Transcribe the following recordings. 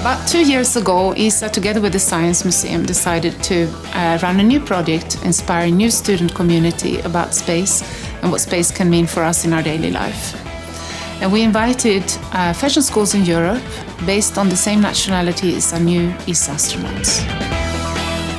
About 2 years ago, ESA, together with the Science Museum, decided to run a new project inspiring new student community about space and what space can mean for us in our daily life. And we invited fashion schools in Europe based on the same nationality as our new ESA astronauts.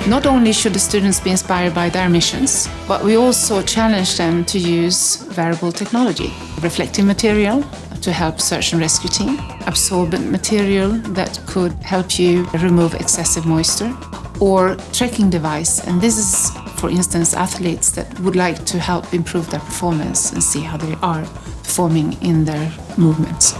Not only should the students be inspired by their missions, but we also challenged them to use wearable technology, reflective material to help search and rescue team, absorbent material that could help you remove excessive moisture, or trekking device. And this is, for instance, athletes that would like to help improve their performance and see how they are performing in their movements.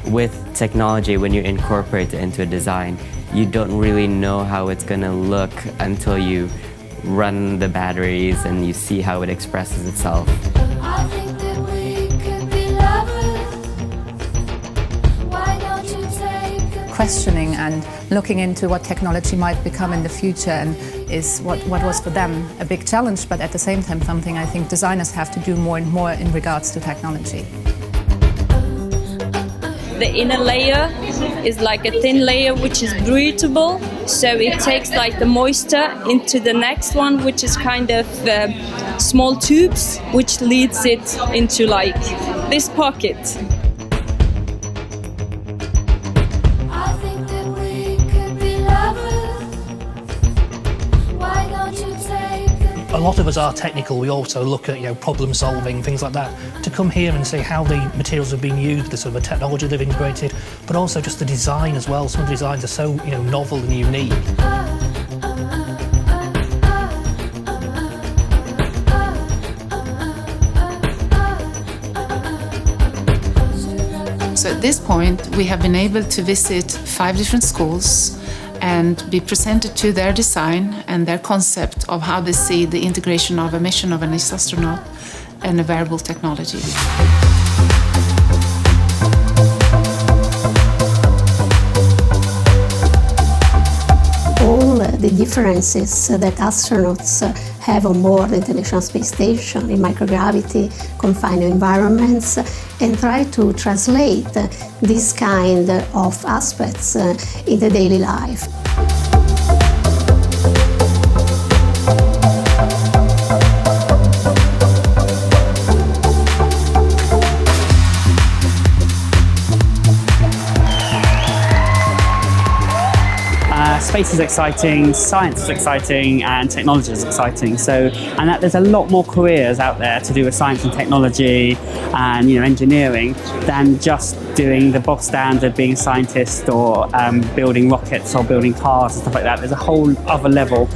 With technology, when you incorporate it into a design, you don't really know how it's going to look until you run the batteries and you see how it expresses itself. I think that we could be lovers. Why don't you take a questioning and looking into what technology might become in the future and is what was for them a big challenge, but at the same time something I think designers have to do more and more in regards to technology. The inner layer is like a thin layer which is breathable, so it takes like the moisture into the next one, which is kind of small tubes, which leads it into like this pocket. I think that we could be lovers. Why don't you take A lot of us are technical. We also look at problem solving, things like that. To come here and see how the materials have been used, the sort of technology they've integrated, but also just the design as well. Some of the designs are so novel and unique. So at this point, we have been able to visit 5 different schools and be presented to their design and their concept of how they see the integration of a mission of an astronaut and a wearable technology. All the differences that astronauts have on board the International Space Station in microgravity, confined environments, and try to translate this kind of aspects in the daily life. Space is exciting, science is exciting, and technology is exciting. There's a lot more careers out there to do with science and technology and engineering than just doing the bog standard, being a scientist or building rockets or building cars and stuff like that. There's a whole other level.